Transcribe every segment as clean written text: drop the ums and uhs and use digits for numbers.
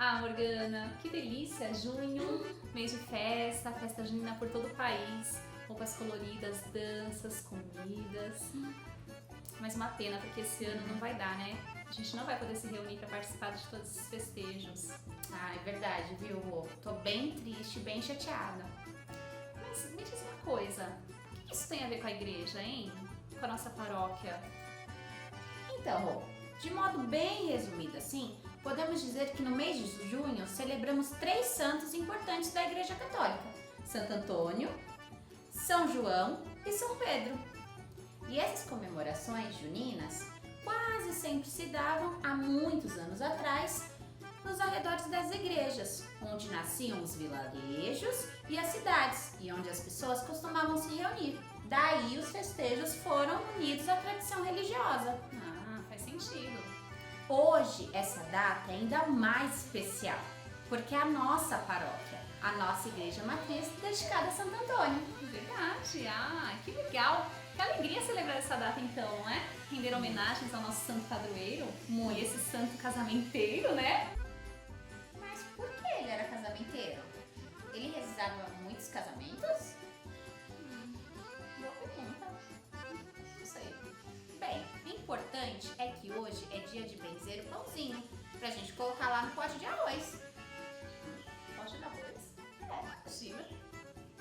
Ah, Morgana, que delícia! Junho, mês de festa, festa junina por todo o país, roupas coloridas, danças, comidas. Mas uma pena, porque esse ano não vai dar, né? A gente não vai poder se reunir para participar de todos esses festejos. Ah, é verdade, viu, Rô? Tô bem triste, bem chateada. Mas me diz uma coisa, o que isso tem a ver com a igreja, hein? Com a nossa paróquia? Então, Rô, de modo bem resumido assim, podemos dizer que no mês de junho celebramos 3 santos importantes da Igreja Católica: Santo Antônio, São João e São Pedro. E essas comemorações juninas quase sempre se davam há muitos anos atrás nos arredores das igrejas, onde nasciam os vilarejos e as cidades, e onde as pessoas costumavam se reunir. Daí os festejos foram unidos à tradição religiosa. Ah, faz sentido. Hoje essa data é ainda mais especial, porque é a nossa paróquia, a nossa igreja matriz dedicada a Santo Antônio. Verdade, ah, que legal! Que alegria celebrar essa data então, não é? Render homenagens ao nosso santo padroeiro, e esse santo casamenteiro, né? Mas por que ele era casamenteiro? Ele realizava muitos casamentos? Boa pergunta. Não sei. Bem, o importante é que hoje é dia de benzer o pãozinho, pra gente colocar lá no pote de arroz. Pote de arroz? É. Imagina.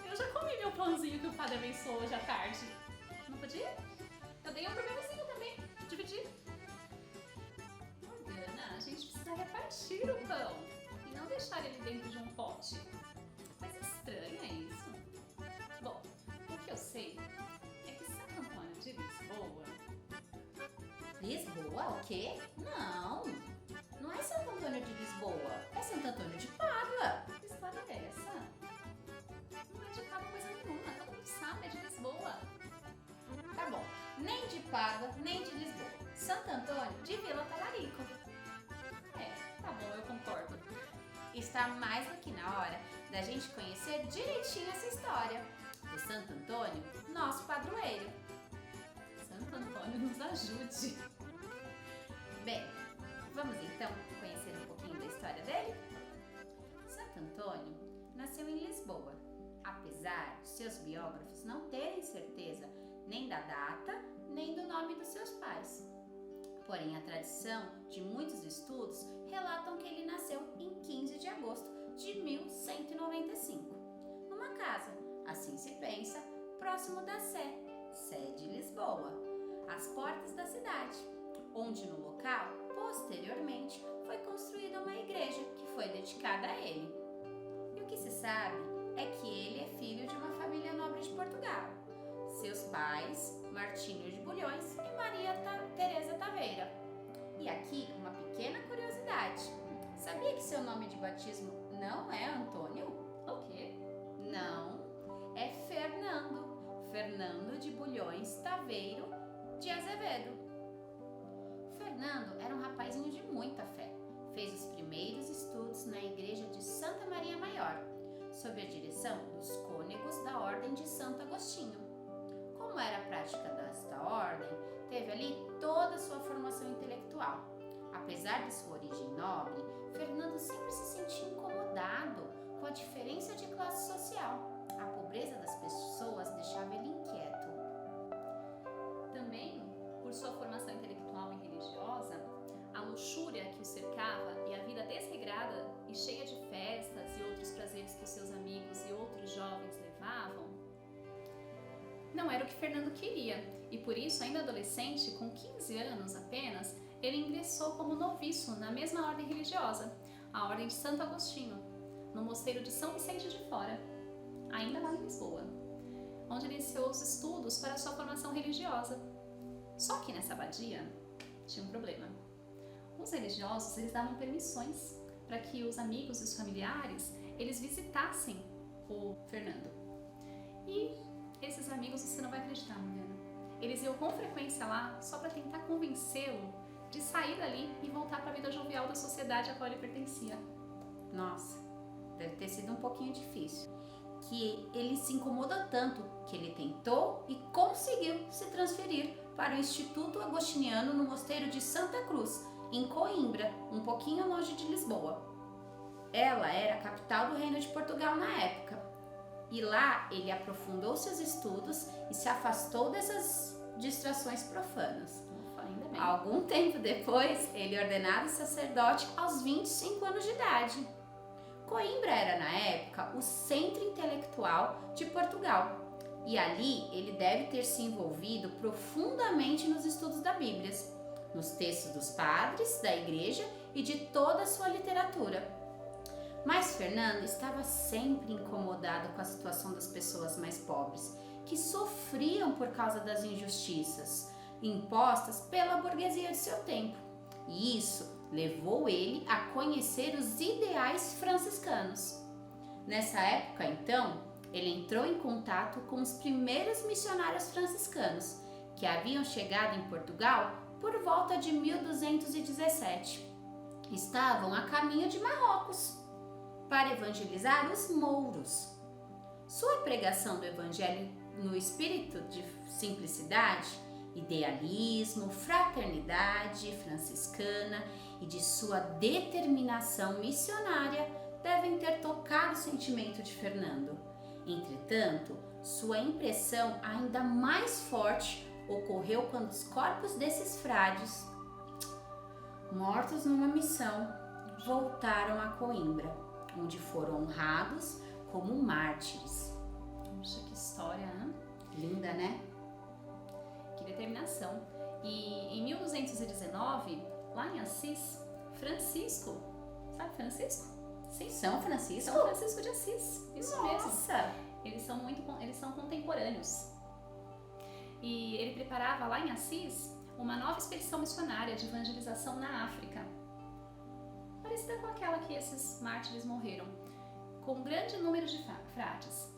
Eu já comi meu pãozinho que o padre abençoou hoje à tarde. Não podia? Eu dei um pro meu vizinho também. Dividi. Morgana, a gente precisa repartir o pão e não deixar ele dentro de um pote. Mas estranho é isso. Bom, o que eu sei é que Santo Antônio de Lisboa... Lisboa? O quê? Não, não é Santo Antônio de Lisboa, é Santo Antônio de Pádua. Que história é essa? Não é de Pádua coisa nenhuma, todo mundo sabe, é de Lisboa. Tá bom, nem de Pádua, nem de Lisboa. Santo Antônio de Vila Talarico. É, tá bom, eu concordo. Está mais do que na hora da gente conhecer direitinho essa história do Santo Antônio, nosso padroeiro. Santo Antônio nos ajude. Bem, vamos então conhecer um pouquinho da história dele? Santo Antônio nasceu em Lisboa, apesar de seus biógrafos não terem certeza nem da data, nem do nome dos seus pais. Porém, a tradição de muitos estudos relatam que ele nasceu em 15 de agosto de 1195, numa casa, assim se pensa, próximo da Sé de Lisboa, às portas da cidade, onde no local, posteriormente, foi construída uma igreja que foi dedicada a ele. E o que se sabe é que ele é filho de uma família nobre de Portugal. Seus pais, Martinho de Bulhões e Maria Teresa Taveira. E aqui uma pequena curiosidade. Sabia que seu nome de batismo não é Antônio? O quê? Não, é Fernando. Fernando de Bulhões Taveiro de Azevedo. Fernando era um rapazinho de muita fé. Fez os primeiros estudos na igreja de Santa Maria Maior, sob a direção dos cônegos da Ordem de Santo Agostinho. Como era a prática desta ordem, teve ali toda a sua formação intelectual. Apesar de sua origem nobre, Fernando sempre se sentia incomodado com a diferença de classe social. A pobreza das pessoas deixava ele inquieto. Também, por sua formação intelectual e religiosa, a luxúria que o cercava e a vida desregrada e cheia de festas e outros prazeres que os seus amigos e outros jovens levavam, não era o que Fernando queria, e por isso, ainda adolescente, com 15 anos apenas, ele ingressou como noviço na mesma ordem religiosa, a Ordem de Santo Agostinho, no mosteiro de São Vicente de Fora, ainda lá em Lisboa, onde iniciou os estudos para a sua formação religiosa. Só que nessa abadia tinha um problema. Os religiosos, eles davam permissões para que os amigos e os familiares, eles visitassem o Fernando. E esses amigos, você não vai acreditar, Morgana, eles iam com frequência lá só para tentar convencê-lo de sair dali e voltar para a vida jovial da sociedade a qual ele pertencia. Nossa, deve ter sido um pouquinho difícil. Que ele se incomodou tanto que ele tentou e conseguiu se transferir para o Instituto Agostiniano no Mosteiro de Santa Cruz, em Coimbra, um pouquinho longe de Lisboa. ela era a capital do Reino de Portugal na época. E lá ele aprofundou seus estudos e se afastou dessas distrações profanas. Ainda bem. Algum tempo depois, ele é ordenado sacerdote aos 25 anos de idade. Coimbra era, na época, o centro intelectual de Portugal. E ali ele deve ter se envolvido profundamente nos estudos da Bíblia, nos textos dos padres, da igreja e de toda a sua literatura. Mas Fernando estava sempre incomodado com a situação das pessoas mais pobres, que sofriam por causa das injustiças impostas pela burguesia de seu tempo. E isso levou ele a conhecer os ideais franciscanos. Nessa época, então, ele entrou em contato com os primeiros missionários franciscanos, que haviam chegado em Portugal por volta de 1217. Estavam a caminho de Marrocos para evangelizar os mouros. Sua pregação do evangelho no espírito de simplicidade, idealismo, fraternidade franciscana e de sua determinação missionária devem ter tocado o sentimento de Fernando. Entretanto, sua impressão ainda mais forte ocorreu quando os corpos desses frades, mortos numa missão, voltaram a Coimbra, onde foram honrados como mártires. Puxa, que história, né? Linda, né? Que determinação. E em 1219, lá em Assis, Francisco, sabe Francisco? Sim. São Francisco? São Francisco de Assis, isso Nossa. mesmo. Eles são contemporâneos. E ele preparava lá em Assis uma nova expedição missionária de evangelização na África, parecida com aquela que esses mártires morreram, com um grande número de frades.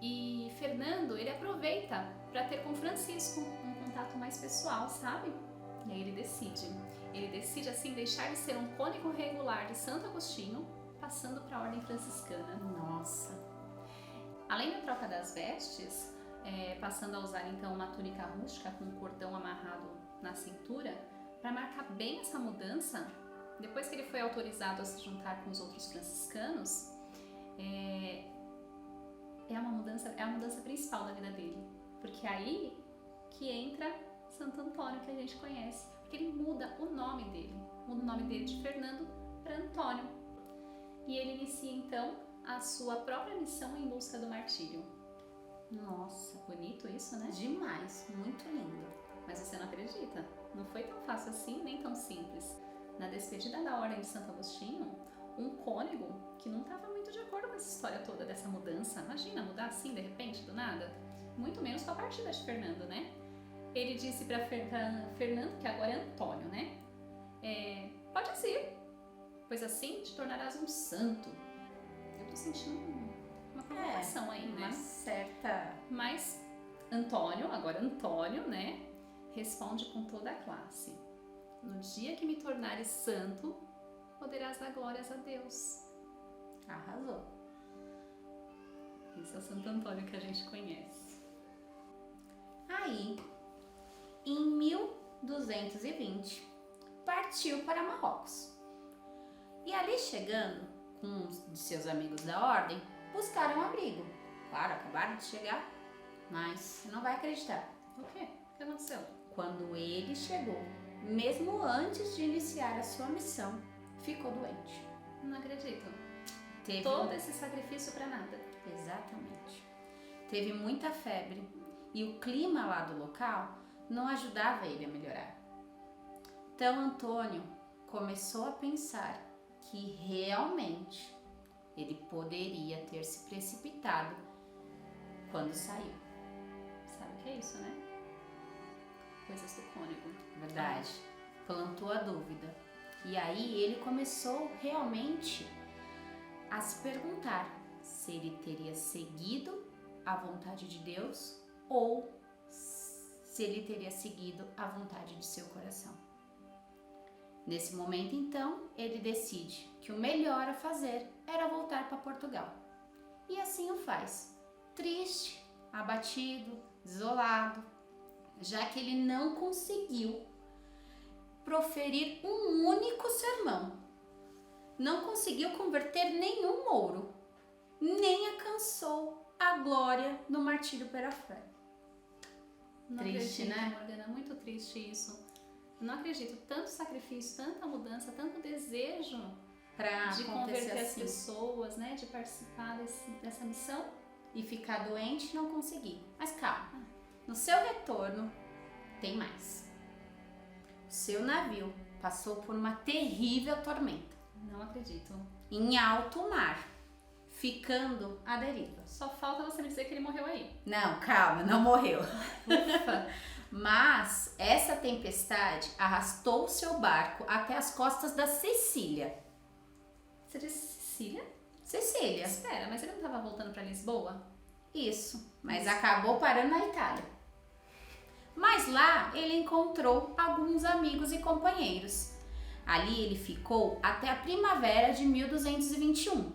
E Fernando, ele aproveita para ter com Francisco um contato mais pessoal, sabe? E aí ele decide assim deixar de ser um cônego regular de Santo Agostinho, passando para a ordem franciscana. Nossa. Além da troca das vestes, passando a usar então uma túnica rústica com um cordão amarrado na cintura, para marcar bem essa mudança, depois que ele foi autorizado a se juntar com os outros franciscanos, é a mudança principal da vida dele, porque é aí que entra Santo Antônio, que a gente conhece, porque ele muda o nome dele de Fernando para Antônio, e ele inicia então a sua própria missão em busca do martírio. Nossa, Bonito isso, né? demais, muito lindo. Mas você não acredita, não foi tão fácil assim, nem tão simples. Na despedida da ordem de Santo Agostinho, um cônego que não estava muito de acordo com essa história toda dessa mudança, imagina mudar assim de repente, do nada, muito menos com a partida de Fernando, né? Ele disse para Fernando, que agora é Antônio, né? Pode ir, pois assim te tornarás um santo. Eu tô sentindo uma provocação aí, né? Uma certa... Mas agora Antônio, né? Responde com toda a classe: no dia que me tornares santo, poderás dar glórias a Deus. Arrasou. Esse é o Santo Antônio que a gente conhece. Aí, em 1220, partiu para Marrocos. E ali chegando, com um de seus amigos da ordem, buscaram abrigo. Claro, acabaram de chegar, mas você não vai acreditar. O quê? O que aconteceu? Quando ele chegou, mesmo antes de iniciar a sua missão, ficou doente. Não acredito. Teve Todo esse sacrifício pra nada. Exatamente. Teve muita febre e o clima lá do local não ajudava ele a melhorar. Então Antônio começou a pensar que realmente ele poderia ter se precipitado quando saiu. Sabe o que é isso, né? Coisas do cônego. Verdade. Plantou a dúvida. E aí ele começou realmente a se perguntar se ele teria seguido a vontade de Deus ou se ele teria seguido a vontade de seu coração. Nesse momento, então, ele decide que o melhor a fazer era voltar para Portugal. E assim o faz, triste, abatido, desolado, já que ele não conseguiu proferir um único sermão. não conseguiu converter nenhum mouro, nem alcançou a glória do martírio pela fé. Não Triste, acredito, né? Morgana, muito triste isso. Eu não acredito, tanto sacrifício, tanta mudança, tanto desejo Pra de acontecer converter as assim. pessoas, né, de participar dessa missão. E ficar doente e não conseguir. Mas calma, no seu retorno tem mais. O seu navio passou por uma terrível tormenta, Não acredito. em alto mar, ficando à deriva. Só falta você me dizer que ele morreu aí. Não, calma, não morreu. Mas essa tempestade arrastou o seu barco até as costas da Sicília. Você disse Sicília? Sicília, Espera, mas ele não estava voltando para Lisboa? isso, mas acabou parando na Itália. Mas lá ele encontrou alguns amigos e companheiros. Ali ele ficou até a primavera de 1221,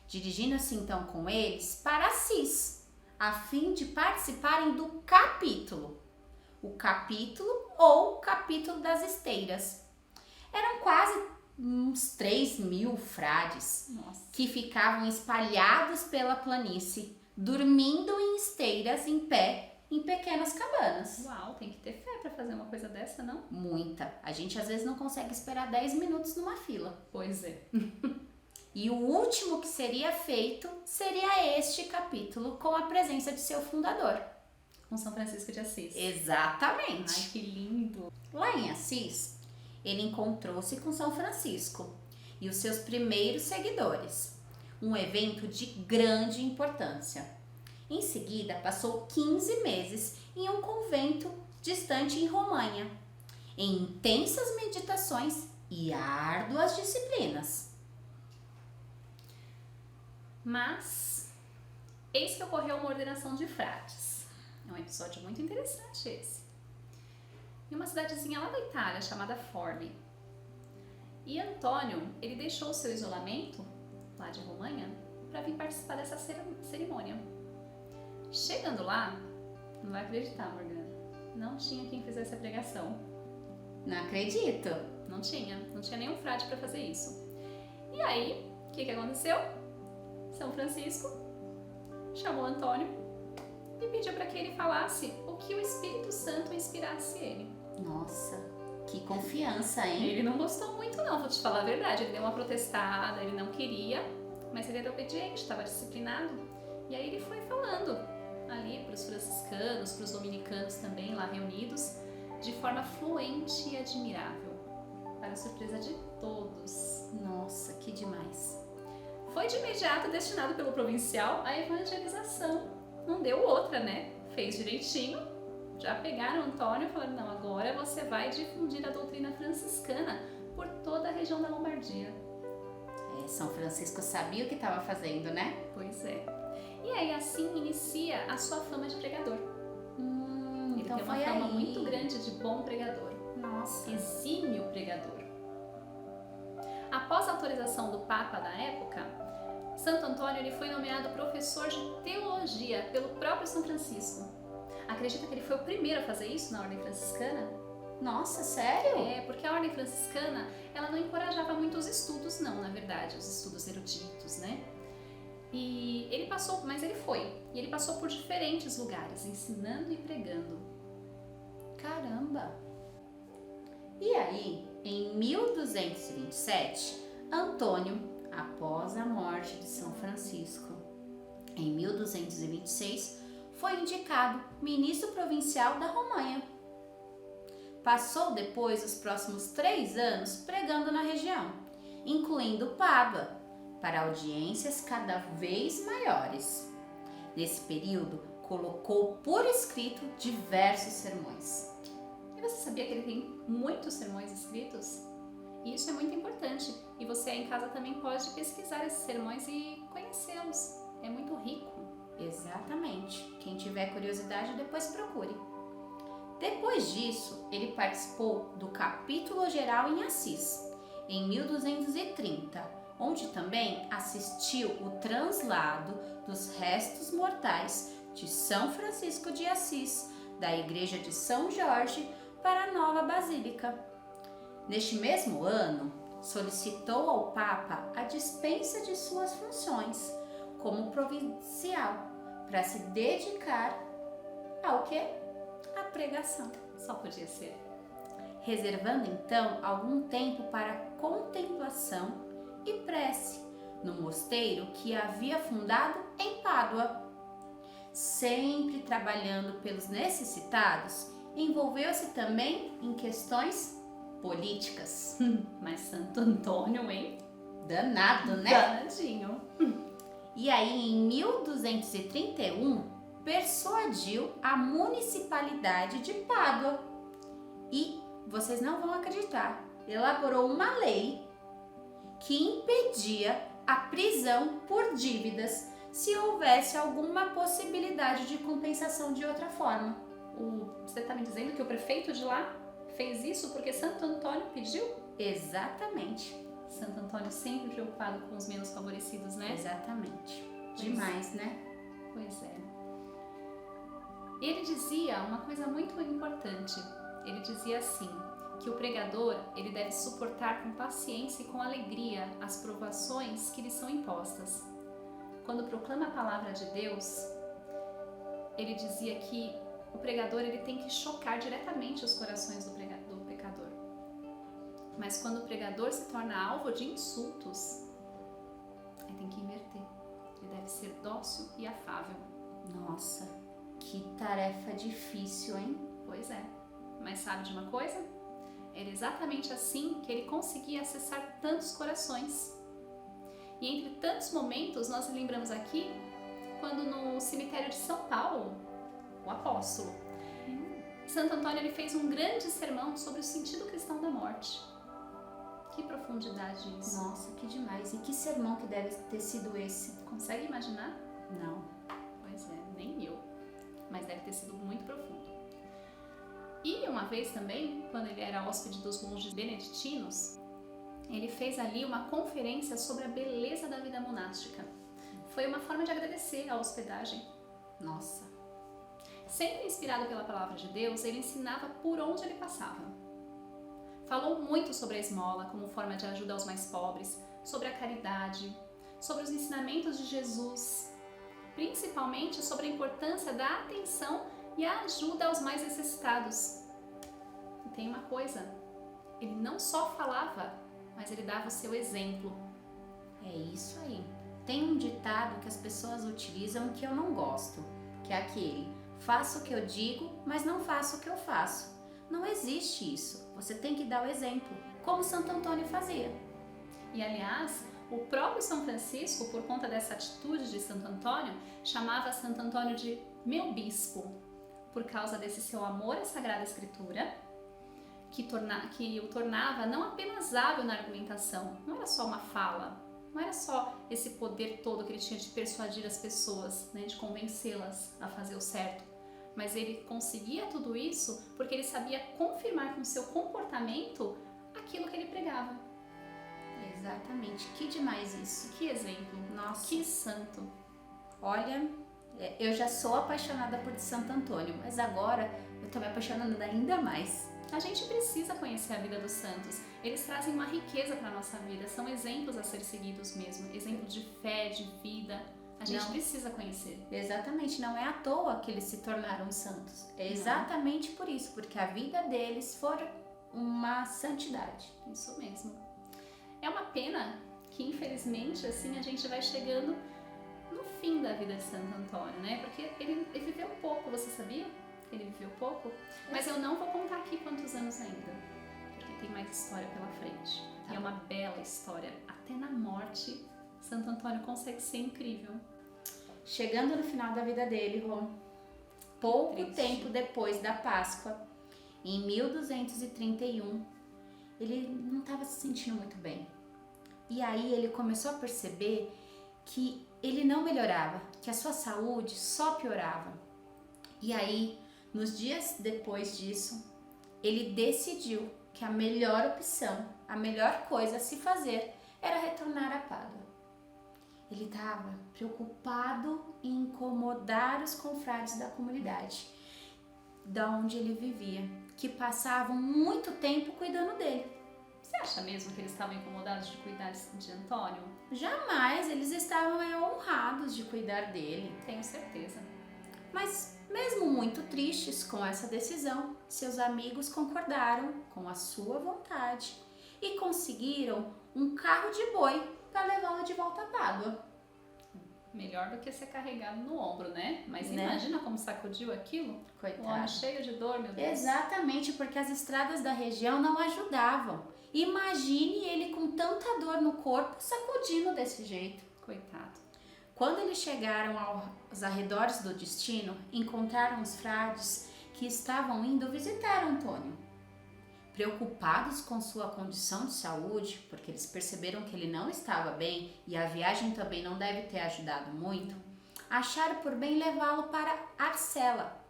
dirigindo-se então com eles para Assis, a fim de participarem do capítulo. O capítulo ou capítulo das esteiras. Eram quase uns 3.000 frades Nossa. que ficavam espalhados pela planície, dormindo em esteiras em pé em pequenas cabanas. Uau, tem que ter fé para fazer uma coisa dessa, não? Muita. A gente às vezes não consegue esperar 10 minutos numa fila. Pois é. E o último que seria feito seria este capítulo com a presença de seu fundador. Com São Francisco de Assis. Exatamente. Ai, que lindo. Lá em Assis, ele encontrou-se com São Francisco e os seus primeiros seguidores. Um evento de grande importância. Em seguida, passou 15 meses em um convento distante em Romanha, em intensas meditações e árduas disciplinas. Mas, eis que ocorreu uma ordenação de frades. É um episódio muito interessante esse. Em uma cidadezinha lá da Itália, chamada Forli. E Antônio, ele deixou o seu isolamento, lá de Romanha, para vir participar dessa cerimônia. Chegando lá, não vai acreditar, Morgana, não tinha quem fizesse a pregação. Não acredito. Não tinha nenhum frade para fazer isso. E aí, o que aconteceu? São Francisco chamou Antônio e pediu para que ele falasse o que o Espírito Santo inspirasse ele. Nossa, que confiança, hein? Ele não gostou muito não, vou te falar a verdade, ele deu uma protestada, ele não queria, mas ele era obediente, estava disciplinado. E aí ele foi falando ali para os franciscanos, para os dominicanos também lá reunidos, de forma fluente e admirável, para a surpresa de todos. Nossa, que demais. Foi de imediato destinado pelo provincial à evangelização. Não deu outra, né? Fez direitinho. Já pegaram Antônio e falaram, não, agora você vai difundir a doutrina franciscana por toda a região da Lombardia. São Francisco sabia o que estava fazendo, né? Pois é. E aí assim inicia a sua fama de pregador. Ele Então tem uma foi fama aí. muito grande de bom pregador. Nossa. Exímio pregador. Após a autorização do Papa da época, Santo Antônio ele foi nomeado professor de teologia pelo próprio São Francisco. Acredita que ele foi o primeiro a fazer isso na ordem franciscana? Nossa, sério? É, porque a ordem franciscana, ela não encorajava muito os estudos não, na verdade, os estudos eruditos, né? E ele passou, mas ele foi. E ele passou por diferentes lugares, ensinando e pregando. Caramba! E aí, em 1227, Antônio, após a morte de São Francisco, em 1226, foi indicado ministro provincial da Romanha. Passou depois os próximos 3 anos pregando na região, incluindo Pádua, para audiências cada vez maiores. Nesse período, colocou por escrito diversos sermões. E você sabia que ele tem muitos sermões escritos? E isso é muito importante. E você aí em casa também pode pesquisar esses sermões e conhecê-los. É muito rico. Exatamente. Quem tiver curiosidade, depois procure. Depois disso, ele participou do capítulo geral em Assis, em 1230, onde também assistiu o translado dos restos mortais de São Francisco de Assis, da igreja de São Jorge, para a nova basílica. Neste mesmo ano, solicitou ao Papa a dispensa de suas funções como provincial para se dedicar ao quê? À pregação. Só podia ser. Reservando então algum tempo para contemplação e prece no mosteiro que havia fundado em Pádua. Sempre trabalhando pelos necessitados, envolveu-se também em questões políticas. Mas Santo Antônio, hein? Danado, né? Danadinho. E aí, em 1231, persuadiu a municipalidade de Pádua e, vocês não vão acreditar, elaborou uma lei que impedia a prisão por dívidas se houvesse alguma possibilidade de compensação de outra forma. Você está me dizendo que o prefeito de lá fez isso porque Santo Antônio pediu? Exatamente. Santo Antônio sempre preocupado com os menos favorecidos, né? Exatamente. Demais, né? Pois é. Ele dizia uma coisa muito importante. Ele dizia assim, que o pregador ele deve suportar com paciência e com alegria as provações que lhe são impostas. Quando proclama a palavra de Deus, ele dizia que o pregador ele tem que chocar diretamente os corações do pecador. Mas quando o pregador se torna alvo de insultos, ele tem que inverter. Ele deve ser dócil e afável. Nossa, que tarefa difícil, hein? Pois é. Mas sabe de uma coisa? Era exatamente assim que ele conseguia acessar tantos corações. E entre tantos momentos, nós lembramos aqui, quando no cemitério de São Paulo, o apóstolo, Santo Antônio ele fez um grande sermão sobre o sentido cristão da morte. Que profundidade isso. Nossa, que demais. E que sermão que deve ter sido esse? Consegue imaginar? Não. Pois é, nem eu. Mas deve ter sido muito profundo. E uma vez também, quando ele era hóspede dos monges beneditinos, ele fez ali uma conferência sobre a beleza da vida monástica. Foi uma forma de agradecer a hospedagem. Nossa. Sempre inspirado pela palavra de Deus, ele ensinava por onde ele passava. Falou muito sobre a esmola como forma de ajuda aos mais pobres, sobre a caridade, sobre os ensinamentos de Jesus, principalmente sobre a importância da atenção e a ajuda aos mais necessitados. E tem uma coisa, ele não só falava, mas ele dava o seu exemplo. É isso aí. Tem um ditado que as pessoas utilizam que eu não gosto, que é aquele: faço o que eu digo, mas não faço o que eu faço. Não existe isso. Você tem que dar o exemplo, como Santo Antônio fazia. E aliás, o próprio São Francisco, por conta dessa atitude de Santo Antônio, chamava Santo Antônio de meu bispo, por causa desse seu amor à Sagrada Escritura, que o tornava não apenas hábil na argumentação, não era só uma fala, não era só esse poder todo que ele tinha de persuadir as pessoas, né, de convencê-las a fazer o certo, mas ele conseguia tudo isso porque ele sabia confirmar com seu comportamento aquilo que ele pregava. Exatamente, que demais isso. Que exemplo, Nossa, que santo. Olha, eu já sou apaixonada por Santo Antônio, mas agora eu tô me apaixonando ainda mais. A gente precisa conhecer a vida dos santos. Eles trazem uma riqueza para a nossa vida, são exemplos a ser seguidos mesmo, exemplos de fé, de vida. A gente precisa conhecer. Exatamente, não é à toa que eles se tornaram santos. É exatamente por isso, porque a vida deles foi uma santidade. Isso mesmo. É uma pena que, infelizmente, assim, a gente vai chegando no fim da vida de Santo Antônio, né? Porque ele viveu pouco, você sabia? Ele viveu pouco, mas eu não vou contar aqui quantos anos ainda, porque tem mais história pela frente. E é uma bela história. Até na morte, Santo Antônio consegue ser incrível. Chegando no final da vida dele, Rô, pouco Triste. tempo depois da Páscoa, em 1231, ele não estava se sentindo muito bem. E aí ele começou a perceber que ele não melhorava, que a sua saúde só piorava. E aí, nos dias depois disso, ele decidiu que a melhor opção, a melhor coisa a se fazer era retornar a Pádua. Ele estava preocupado em incomodar os confrades da comunidade, da onde ele vivia, que passavam muito tempo cuidando dele. Você acha mesmo que eles estavam incomodados de cuidar de Antônio? Jamais, eles estavam honrados de cuidar dele. Tenho certeza. Mas, mesmo muito tristes com essa decisão, seus amigos concordaram com a sua vontade e conseguiram um carro de boi para levá-lo de volta a Pádua. Melhor do que ser carregado no ombro, né? Mas Né? Imagina como sacudiu aquilo. Coitado. O homem cheio de dor, meu Deus. Exatamente, porque as estradas da região não ajudavam. Imagine ele com tanta dor no corpo sacudindo desse jeito. Coitado. Quando eles chegaram aos arredores do destino, encontraram os frades que estavam indo visitar Antônio. Preocupados com sua condição de saúde, porque eles perceberam que ele não estava bem e a viagem também não deve ter ajudado muito, acharam por bem levá-lo para Arcela,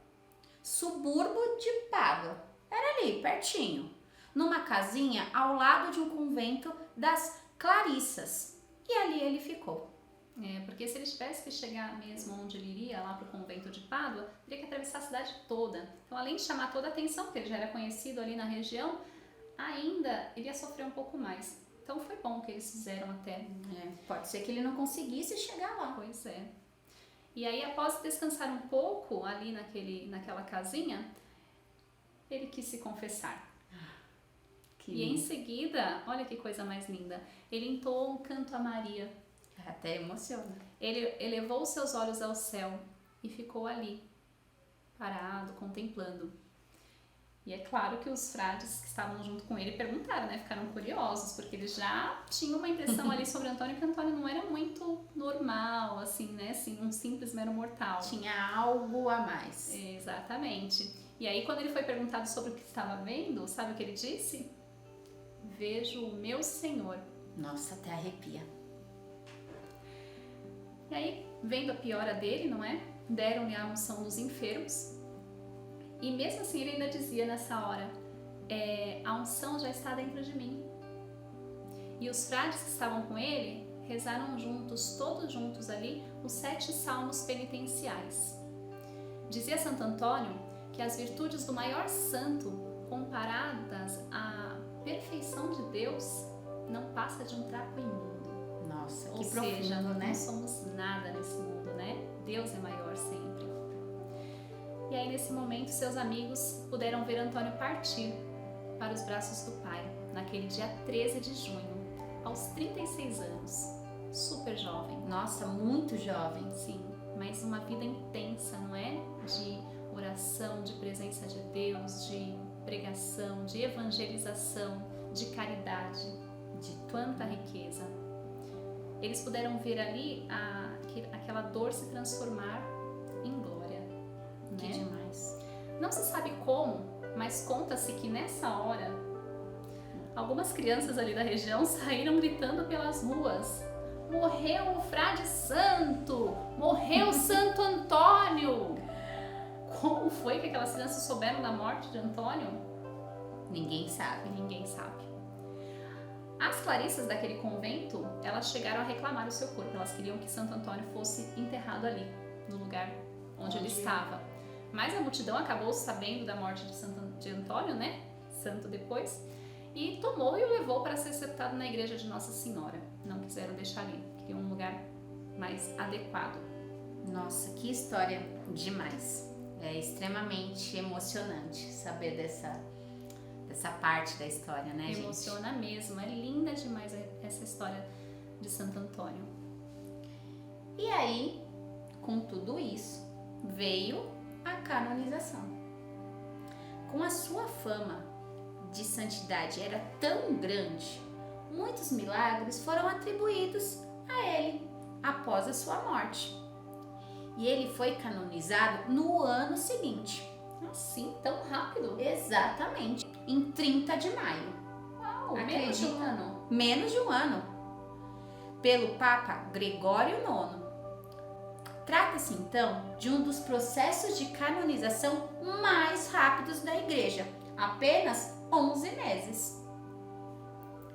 subúrbio de Pádua. Era ali, pertinho, numa casinha ao lado de um convento das Clarissas. E ali ele ficou. Porque se ele tivesse que chegar mesmo onde ele iria, lá pro convento de Pádua, teria que atravessar a cidade toda. Então, além de chamar toda a atenção, porque ele já era conhecido ali na região, ainda ele ia sofrer um pouco mais. Então, foi bom que eles fizeram até. Pode ser que ele não conseguisse chegar lá. Pois é. E aí, após descansar um pouco ali naquela casinha, ele quis se confessar. E em seguida, olha que coisa mais linda, ele entoou um canto a Maria. Até emociona. Ele elevou seus olhos ao céu e ficou ali, parado, contemplando. E é claro que os frades que estavam junto com ele perguntaram, né? Ficaram curiosos, porque eles já tinham uma impressão ali sobre Antônio, que Antônio não era muito normal, assim, né? Assim, um simples mero mortal. Tinha algo a mais. Exatamente. E aí, quando ele foi perguntado sobre o que estava vendo, sabe o que ele disse? Vejo o meu Senhor. Nossa, até arrepia. E aí, vendo a piora dele, não é? Deram-lhe a unção dos enfermos. E mesmo assim, ele ainda dizia nessa hora, a unção já está dentro de mim. E os frades que estavam com ele rezaram juntos, todos juntos ali, os 7 salmos penitenciais. Dizia Santo Antônio que as virtudes do maior santo, comparadas à perfeição de Deus, não passa de um trapo imundo. Nossa, que Ou profundo, seja, né? não somos nada nesse mundo, né? Deus é maior sempre. E aí, nesse momento, seus amigos puderam ver Antônio partir para os braços do Pai, naquele dia 13 de junho, aos 36 anos. Super jovem. Nossa, muito jovem. Sim, mas uma vida intensa, não é? De oração, de presença de Deus, de pregação, de evangelização, de caridade, de quanta riqueza. Eles puderam ver ali aquela dor se transformar em glória. Que né? demais. Não se sabe como, mas conta-se que nessa hora, algumas crianças ali da região saíram gritando pelas ruas: morreu o frade santo! Morreu Santo Antônio! Como foi que aquelas crianças souberam da morte de Antônio? Ninguém sabe. Ninguém sabe. As Clarissas daquele convento, elas chegaram a reclamar o seu corpo. Elas queriam que Santo Antônio fosse enterrado ali, no lugar onde ele estava. Mas a multidão acabou sabendo da morte de Antônio, né? Santo depois. E tomou e o levou para ser sepultado na igreja de Nossa Senhora. Não quiseram deixar ali. Queriam um lugar mais adequado. Nossa, que história demais. É extremamente emocionante saber dessa parte da história, né, gente? Emociona mesmo, é linda demais essa história de Santo Antônio. E aí, com tudo isso, veio a canonização. Com a sua fama de santidade era tão grande, muitos milagres foram atribuídos a ele após a sua morte. E ele foi canonizado no ano seguinte. Assim, tão rápido? Exatamente, em 30 de maio. Uau, menos de um ano. Menos de um ano. Pelo Papa Gregório IX. Trata-se então de um dos processos de canonização mais rápidos da Igreja. Apenas 11 meses.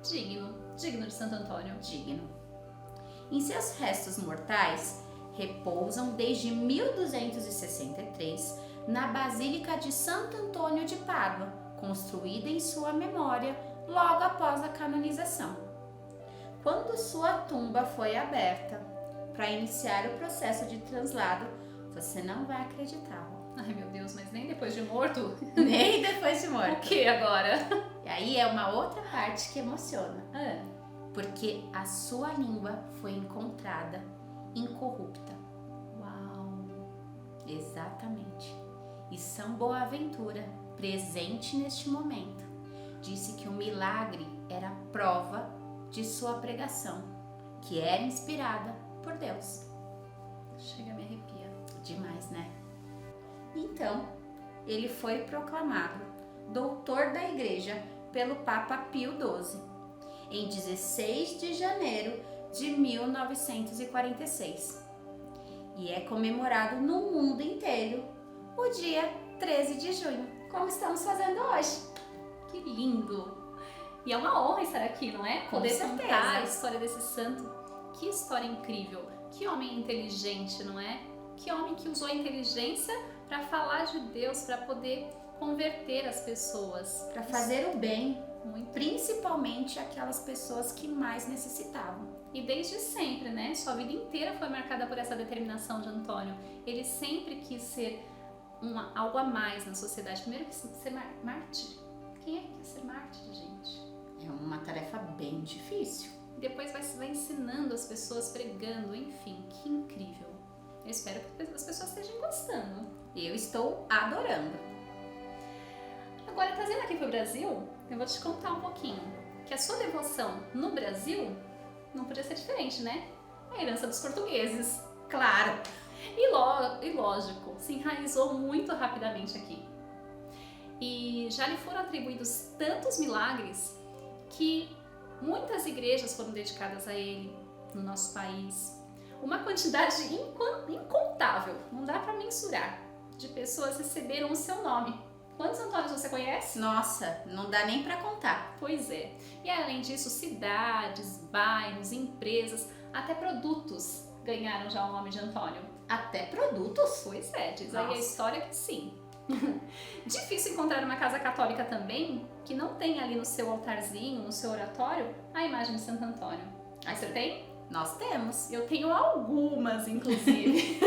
Digno de Santo Antônio. Digno. Em seus restos mortais repousam desde 1263 na Basílica de Santo Antônio de Pádua, construída em sua memória logo após a canonização. Quando sua tumba foi aberta para iniciar o processo de translado, você não vai acreditar. Ai meu Deus, mas nem depois de morto? Nem depois de O morto. que agora? E aí é uma outra parte que emociona. Porque a sua língua foi encontrada incorrupta. Uau! Exatamente. E São Boaventura, presente neste momento, disse que o milagre era prova de sua pregação, que era inspirada por Deus. Chega, me arrepia. Demais, né? Então, ele foi proclamado doutor da Igreja pelo Papa Pio XII, em 16 de janeiro de 1946. E é comemorado no mundo inteiro o dia 13 de junho, como estamos fazendo hoje. Que lindo! E é uma honra estar aqui, não é? Poder contar a história desse santo. Que história incrível! Que homem inteligente, não é? Que homem que usou a inteligência para falar de Deus, para poder converter as pessoas. Para fazer o bem, muito, principalmente aquelas pessoas que mais necessitavam. E desde sempre, né? Sua vida inteira foi marcada por essa determinação de Antônio. Ele sempre quis ser algo a mais na sociedade. Primeiro quis ser mártir. Quem é que quer ser mártir, gente? É uma tarefa bem difícil. Depois vai ensinando as pessoas, pregando, enfim, que incrível. Eu espero que as pessoas estejam gostando. Eu estou adorando. Agora, trazendo aqui para o Brasil, eu vou te contar um pouquinho que a sua devoção no Brasil não podia ser diferente, né? A herança dos portugueses. Claro! E lógico, se enraizou muito rapidamente aqui. E já lhe foram atribuídos tantos milagres que muitas igrejas foram dedicadas a ele no nosso país. Uma quantidade incontável, não dá para mensurar, de pessoas receberam o seu nome. Quantos Antônios você conhece? Nossa, não dá nem para contar. Pois é. E além disso, cidades, bairros, empresas, até produtos ganharam já o nome de Antônio. Até produtos? Pois é, diz aí a história que sim. Difícil encontrar uma casa católica também que não tenha ali no seu altarzinho, no seu oratório, a imagem de Santo Antônio. Aí você tem? Nós temos. Eu tenho algumas, inclusive.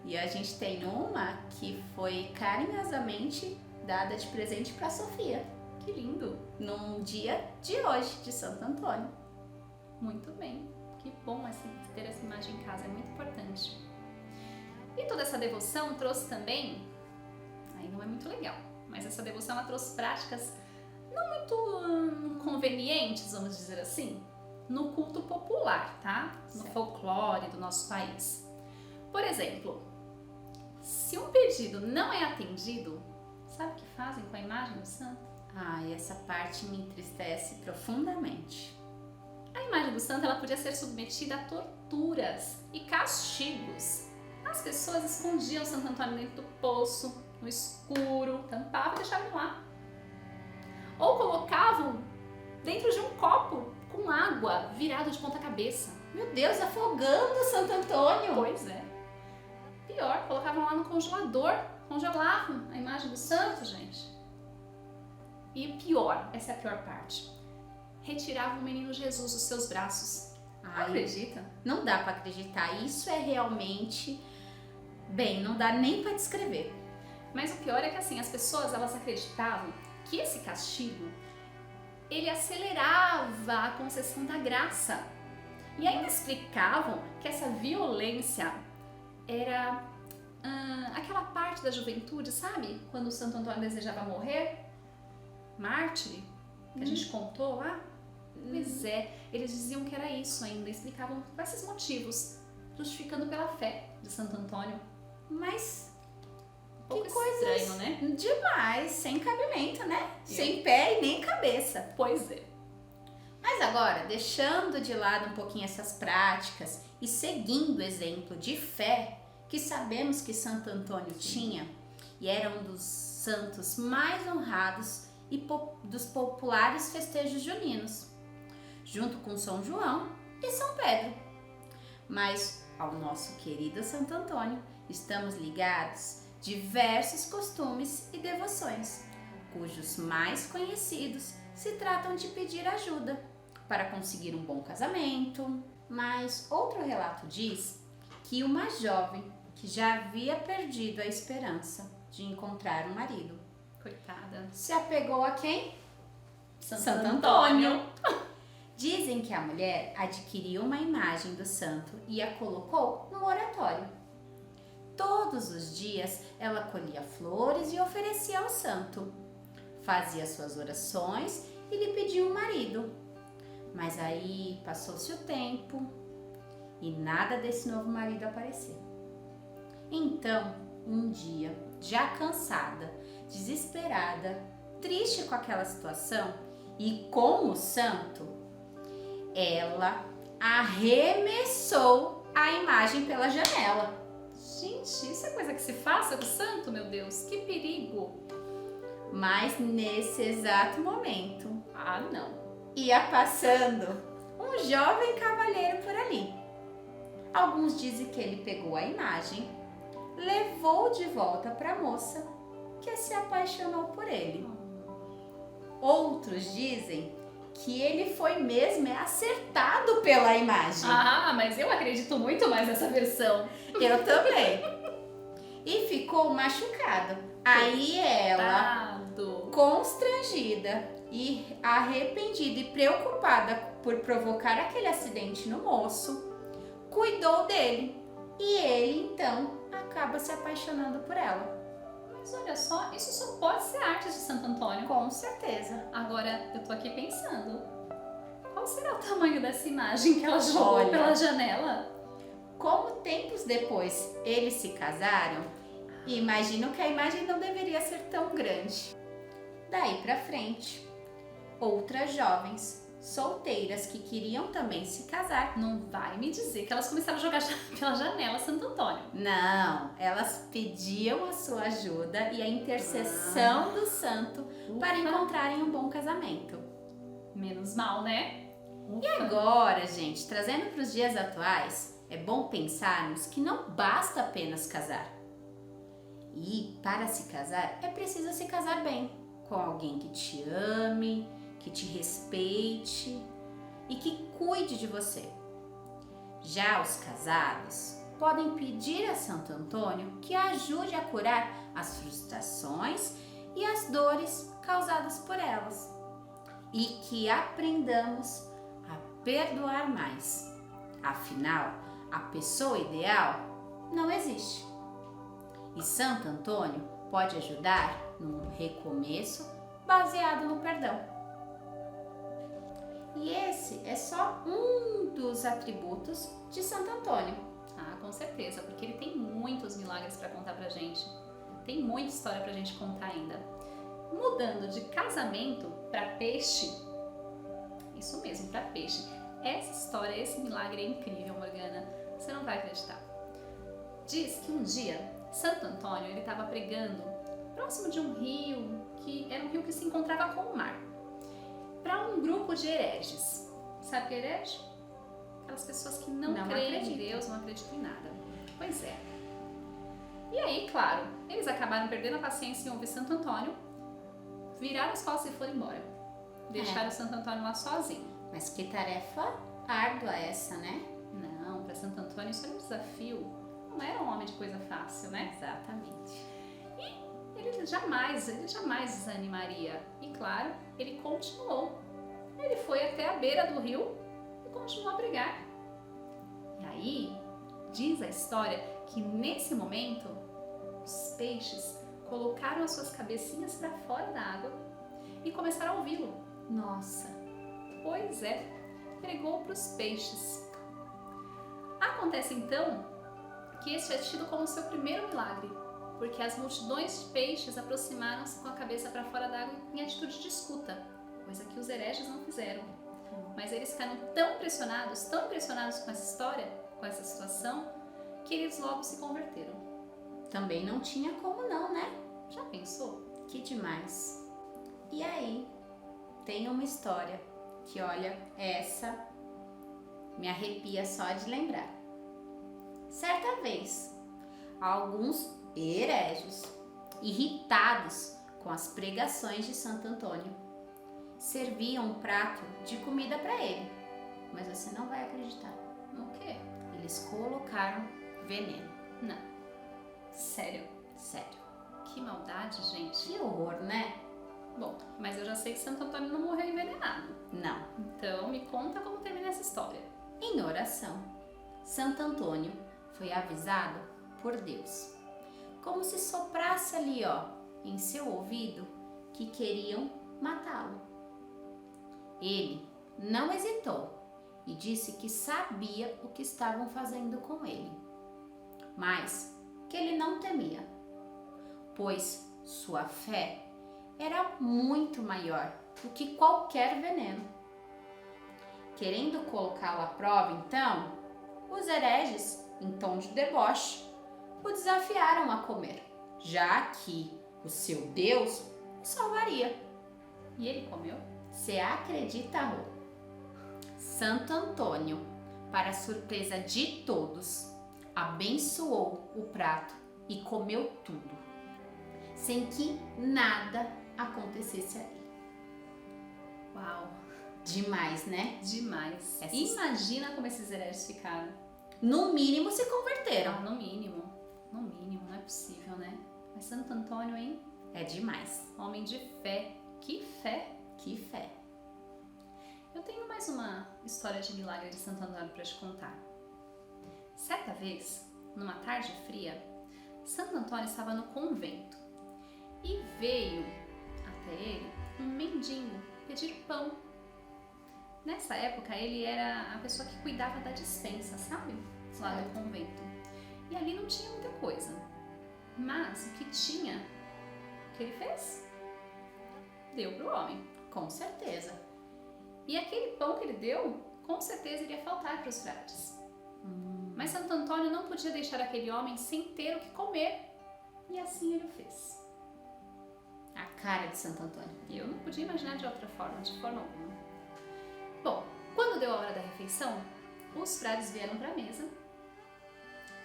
E a gente tem uma que foi carinhosamente dada de presente para Sofia. Que lindo! Num dia de hoje, de Santo Antônio. Muito bem. Que bom ter essa imagem em casa, é muito importante. E toda essa devoção trouxe também, aí não é muito legal, mas essa devoção ela trouxe práticas não muito convenientes, vamos dizer assim, no culto popular, tá? No folclore do nosso país. Por exemplo, se um pedido não é atendido, sabe o que fazem com a imagem do santo? Ah, essa parte me entristece profundamente. A imagem do santo ela podia ser submetida a torturas e castigos. As pessoas escondiam Santo Antônio dentro do poço, no escuro, tampavam e deixavam lá. Ou colocavam dentro de um copo com água virado de ponta cabeça. Meu Deus, afogando Santo Antônio! Pois é. Pior, colocavam lá no congelador, congelavam a imagem do santo, gente. E pior, essa é a pior parte, retiravam o menino Jesus dos seus braços. Ai, acredita? Não dá para acreditar, isso é realmente... Bem, não dá nem para descrever. Mas o pior é que assim, as pessoas elas acreditavam que esse castigo ele acelerava a concessão da graça. E ainda explicavam que essa violência era aquela parte da juventude, sabe? Quando o Santo Antônio desejava morrer, mártir, que a gente contou lá. Pois é, eles diziam que era isso ainda, explicavam com esses motivos, justificando pela fé de Santo Antônio. Mas um pouco que coisa estranho, né? Demais, sem cabimento, né? Sem pé e nem cabeça. Pois é. Mas agora, deixando de lado um pouquinho essas práticas e seguindo o exemplo de fé que sabemos que Santo Antônio tinha, e era um dos santos mais honrados e dos populares festejos juninos, junto com São João e São Pedro. Mas ao nosso querido Santo Antônio estamos ligados diversos costumes e devoções, cujos mais conhecidos se tratam de pedir ajuda para conseguir um bom casamento. Mas outro relato diz que uma jovem que já havia perdido a esperança de encontrar um marido, Coitada. se apegou a quem? Santo Antônio. Dizem que a mulher adquiriu uma imagem do santo e a colocou no oratório. Todos os dias ela colhia flores e oferecia ao santo. Fazia suas orações e lhe pedia um marido. Mas aí passou-se o tempo e nada desse novo marido apareceu. Então, um dia, já cansada, desesperada, triste com aquela situação e com o santo, ela arremessou a imagem pela janela. Gente, isso é coisa que se faça com o santo, meu Deus? Que perigo. Mas nesse exato momento, Ah, não. ia passando um jovem cavalheiro por ali. Alguns dizem que ele pegou a imagem, levou de volta para a moça, que se apaixonou por ele. Outros dizem que ele foi mesmo acertado pela imagem. Ah, mas eu acredito muito mais nessa versão. Eu também. E ficou machucado. Aí ela, Coitado. constrangida e arrependida e preocupada por provocar aquele acidente no moço, cuidou dele. E ele, então, acaba se apaixonando por ela. Mas olha só, isso só pode ser arte de Santo Antônio. Com certeza. Agora, eu tô aqui pensando, qual será o tamanho dessa imagem que ela jogou Olha. pela janela? Como tempos depois eles se casaram, imagino que a imagem não deveria ser tão grande. Daí pra frente, outras jovens solteiras que queriam também se casar. Não vai me dizer que elas começaram a jogar pela janela Santo Antônio. Não, elas pediam a sua ajuda e a intercessão do santo para encontrarem um bom casamento. Menos mal, né? E agora, gente, trazendo para os dias atuais, é bom pensarmos que não basta apenas casar. E para se casar, é preciso se casar bem, com alguém que te ame, que te respeite e que cuide de você. Já os casados podem pedir a Santo Antônio que ajude a curar as frustrações e as dores causadas por elas e que aprendamos a perdoar mais. Afinal, a pessoa ideal não existe. E Santo Antônio pode ajudar num recomeço baseado no perdão. E esse é só um dos atributos de Santo Antônio. Ah, com certeza, porque ele tem muitos milagres para contar pra gente. Tem muita história pra gente contar ainda. Mudando de casamento para peixe, isso mesmo, para peixe. Essa história, esse milagre é incrível, Morgana. Você não vai acreditar. Diz que um dia Santo Antônio ele estava pregando próximo de um rio, que era um rio que se encontrava com o mar, para um grupo de hereges. Sabe o que é herege? Aquelas pessoas que não creem em Deus, não acreditam em nada. Pois é. E aí, claro, eles acabaram perdendo a paciência em ouvir Santo Antônio, viraram as costas e foram embora. Deixaram Santo Antônio lá sozinho. Mas que tarefa árdua essa, né? Não, para Santo Antônio isso era um desafio. Não era um homem de coisa fácil, né? Exatamente. Ele jamais desanimaria. E claro, ele continuou. Ele foi até a beira do rio e continuou a pregar. E aí, diz a história que nesse momento, os peixes colocaram as suas cabecinhas para fora da água e começaram a ouvi-lo. Nossa. Pois é, pregou para os peixes. Acontece então que este é tido como seu primeiro milagre, porque as multidões de peixes aproximaram-se com a cabeça para fora d'água em atitude de escuta, coisa que os hereges não fizeram. Mas eles ficaram tão impressionados com essa história, com essa situação, que eles logo se converteram. Também não tinha como não, né? Já pensou? Que demais. E aí, tem uma história que, olha, essa me arrepia só de lembrar. Certa vez, alguns hereges, irritados com com as pregações de Santo Antônio. Serviam um prato de comida para ele, mas você não vai acreditar. O quê? Eles colocaram veneno. Não. Sério? Sério. Que maldade, gente. Que horror, né? Bom, mas eu já sei que Santo Antônio não morreu envenenado. Não. Então, me conta como termina essa história. Em oração, Santo Antônio foi avisado por Deus, como se soprasse ali, em seu ouvido, que queriam matá-lo. Ele não hesitou e disse que sabia o que estavam fazendo com ele, mas que ele não temia, pois sua fé era muito maior do que qualquer veneno. Querendo colocá-lo à prova, então, os hereges, em tom de deboche, o desafiaram a comer, já que o seu Deus o salvaria. E ele comeu? Você acredita, Rô? Santo Antônio, para surpresa de todos, abençoou o prato e comeu tudo, sem que nada acontecesse a ele. Uau! Demais, né? Demais. Imagina como esses hereges ficaram. No mínimo se converteram. No mínimo. No mínimo, não é possível, né? Mas Santo Antônio, hein? É demais. Homem de fé. Que fé! Que fé! Eu tenho mais uma história de milagre de Santo Antônio para te contar. Certa vez, numa tarde fria, Santo Antônio estava no convento e veio até ele um mendigo pedir pão. Nessa época, ele era a pessoa que cuidava da despensa, sabe? Lá no convento. E ali não tinha muita coisa. Mas o que tinha, o que ele fez? Deu pro homem. Com certeza. E aquele pão que ele deu, com certeza iria faltar para os frades. Mas Santo Antônio não podia deixar aquele homem sem ter o que comer. E assim ele o fez. A cara de Santo Antônio. E eu não podia imaginar de outra forma, de forma alguma. Bom, quando deu a hora da refeição, os frades vieram para a mesa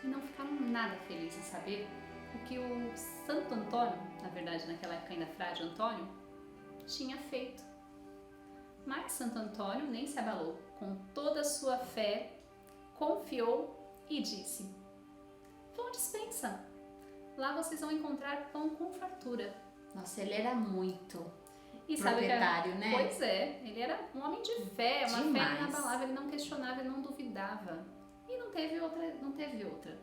e não ficaram nada felizes em saber o que o Santo Antônio, na verdade naquela época ainda frade Antônio, tinha feito. Mas Santo Antônio nem se abalou, com toda a sua fé, confiou e disse: vão à despensa, lá vocês vão encontrar pão com fartura. Nossa, ele era muito e proprietário, sabe né? Pois é, ele era um homem de fé, uma Demais. fé inabalável, ele não questionava, ele não duvidava. E não teve outra.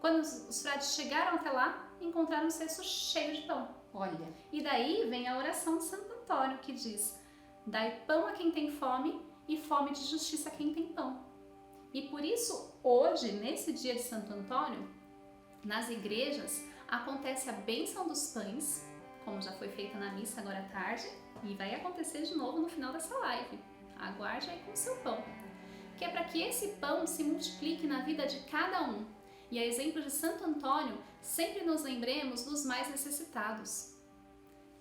Quando os frades chegaram até lá, encontraram um cesto cheio de pão. Olha. E daí vem a oração de Santo Antônio, que diz: dai pão a quem tem fome e fome de justiça a quem tem pão. E por isso, hoje, nesse dia de Santo Antônio, nas igrejas, acontece a bênção dos pães, como já foi feita na missa agora à tarde, e vai acontecer de novo no final dessa live. Aguarde aí com o seu pão. Que é para que esse pão se multiplique na vida de cada um. E a exemplo de Santo Antônio, sempre nos lembremos dos mais necessitados.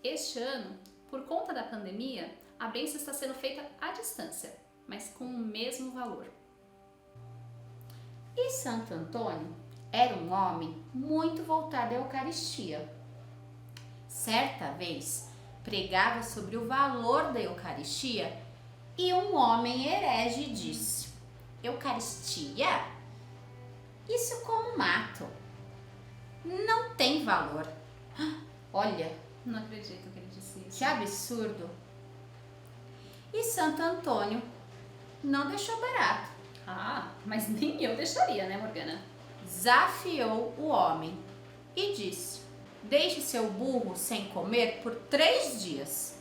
Este ano, por conta da pandemia, a bênção está sendo feita à distância, mas com o mesmo valor. E Santo Antônio era um homem muito voltado à Eucaristia. Certa vez, pregava sobre o valor da Eucaristia e um homem herege disse: Eucaristia? Isso como mato. Não tem valor. Olha, não acredito que ele disse isso. Que absurdo. E Santo Antônio não deixou barato. Ah, mas nem eu deixaria, né, Morgana? Desafiou o homem e disse: deixe seu burro sem comer por 3 dias,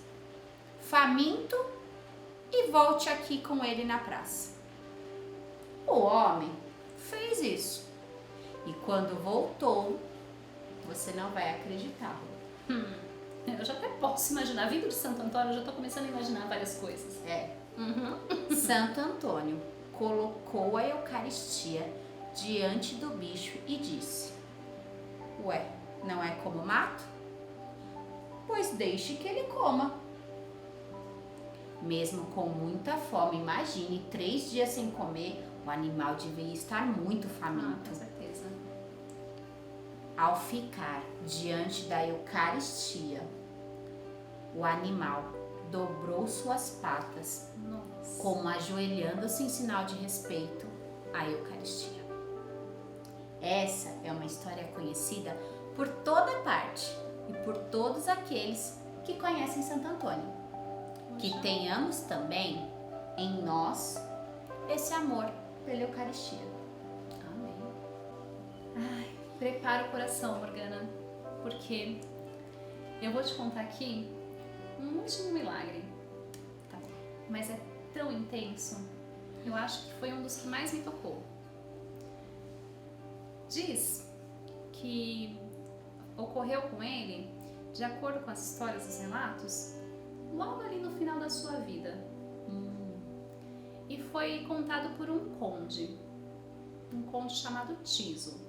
faminto, e volte aqui com ele na praça. O homem fez isso. E quando voltou, você não vai acreditar. Eu já até posso imaginar. Vindo de Santo Antônio, eu já estou começando a imaginar várias coisas. Santo Antônio colocou a Eucaristia diante do bicho e disse: ué, não é como mato? Pois deixe que ele coma. Mesmo com muita fome, imagine 3 dias sem comer, o animal devia estar muito faminto. Com certeza. Ao ficar diante da Eucaristia, o animal dobrou suas patas, Nossa. como ajoelhando-se em sinal de respeito à Eucaristia. Essa é uma história conhecida por toda parte e por todos aqueles que conhecem Santo Antônio. Que tenhamos também em nós esse amor pela Eucaristia. Amém. Ai, prepara o coração, Morgana, porque eu vou te contar aqui um último milagre. Tá bom. Mas é tão intenso, eu acho que foi um dos que mais me tocou. Diz que ocorreu com ele, de acordo com as histórias e os relatos, logo ali no final da sua vida. E foi contado por um conde chamado Tiso.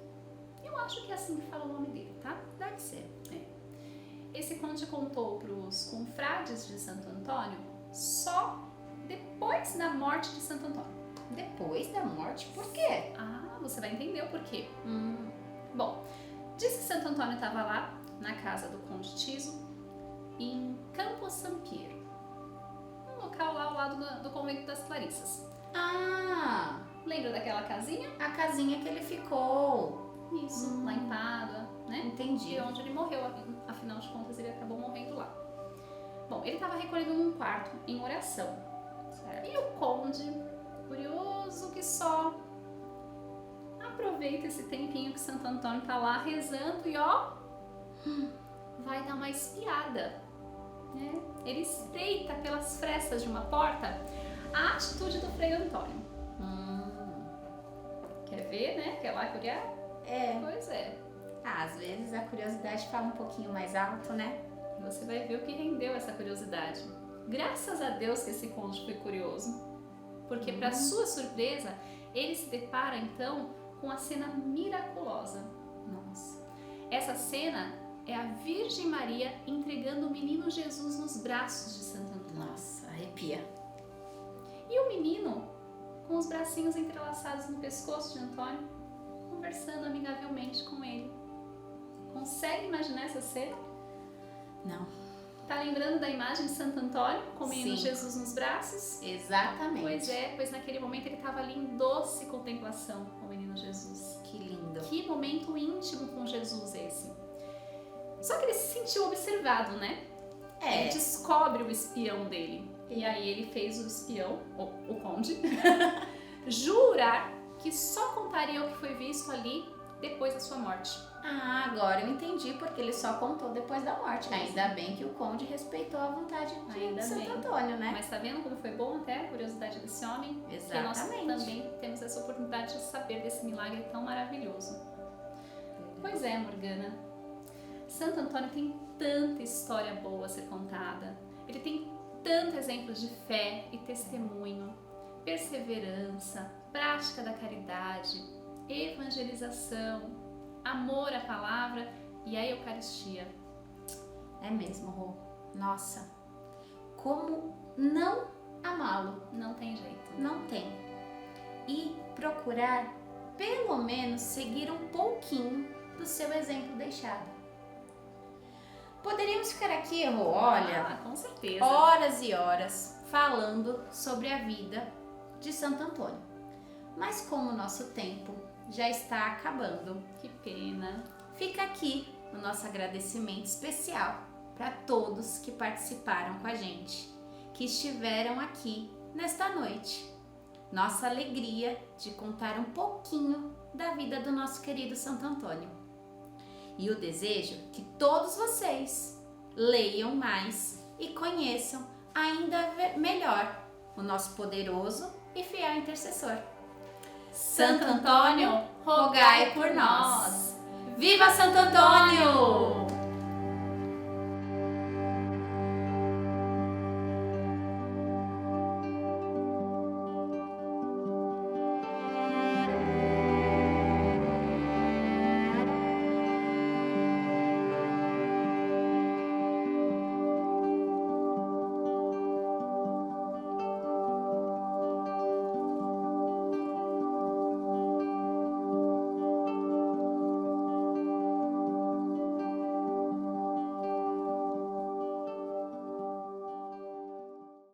Eu acho que é assim que fala o nome dele, tá? Deve ser. Esse conde contou para os confrades de Santo Antônio só depois da morte de Santo Antônio. Depois da morte? Por quê? Ah, você vai entender o porquê. Bom, diz que Santo Antônio estava lá, na casa do conde Tiso, em Campo Sampiero, um local lá ao lado do convento das Clarissas. Ah, Lembra daquela casinha? a casinha que ele ficou. Isso, lá em Pádua, né? Entendi. E onde ele morreu, afinal de contas ele acabou morrendo lá. Bom, ele estava recolhido num quarto em oração. Certo? E o conde, curioso que só, aproveita esse tempinho que Santo Antônio tá lá rezando e vai dar uma espiada. Né? Ele espreita pelas frestas de uma porta a atitude do Frei Antônio. Quer ver, né? Quer lá que olhar? Pois é. Às vezes a curiosidade fala um pouquinho mais alto, né? Você vai ver o que rendeu essa curiosidade. Graças a Deus que esse conde foi curioso, porque para sua surpresa, ele se depara então com a cena miraculosa. Nossa. Essa cena é a Virgem Maria entregando o menino Jesus nos braços de Santo Antônio. Nossa, arrepia. E o menino, com os bracinhos entrelaçados no pescoço de Antônio, conversando amigavelmente com ele. Consegue imaginar essa cena? Não. Tá lembrando da imagem de Santo Antônio com o menino Sim. Jesus nos braços? Exatamente. Pois naquele momento ele estava ali em doce contemplação com o menino Jesus. Que lindo. Que momento íntimo com Jesus esse. Só que ele se sentiu observado, né? Ele descobre o espião dele. E aí ele fez o espião, o conde, jurar que só contaria o que foi visto ali depois da sua morte. Ah, agora eu entendi porque ele só contou depois da morte. Ainda bem que o conde respeitou a vontade de Santo Antônio, né? Mas tá vendo como foi bom até a curiosidade desse homem? Exatamente. Que nós também temos essa oportunidade de saber desse milagre tão maravilhoso. Pois é, Morgana. Santo Antônio tem tanta história boa a ser contada. Ele tem tantos exemplos de fé e testemunho, perseverança, prática da caridade, evangelização, amor à palavra e à Eucaristia. É mesmo, Rô. Nossa, como não amá-lo? Não tem jeito. Não tem. E procurar, pelo menos, seguir um pouquinho do seu exemplo deixado. Poderíamos ficar aqui, Rô, olha, com certeza, horas e horas falando sobre a vida de Santo Antônio. Mas como o nosso tempo já está acabando, que pena, fica aqui o nosso agradecimento especial para todos que participaram com a gente, que estiveram aqui nesta noite. Nossa alegria de contar um pouquinho da vida do nosso querido Santo Antônio. E o desejo que todos vocês leiam mais e conheçam ainda melhor o nosso poderoso e fiel intercessor. Santo Antônio, rogai por nós. Viva Santo Antônio!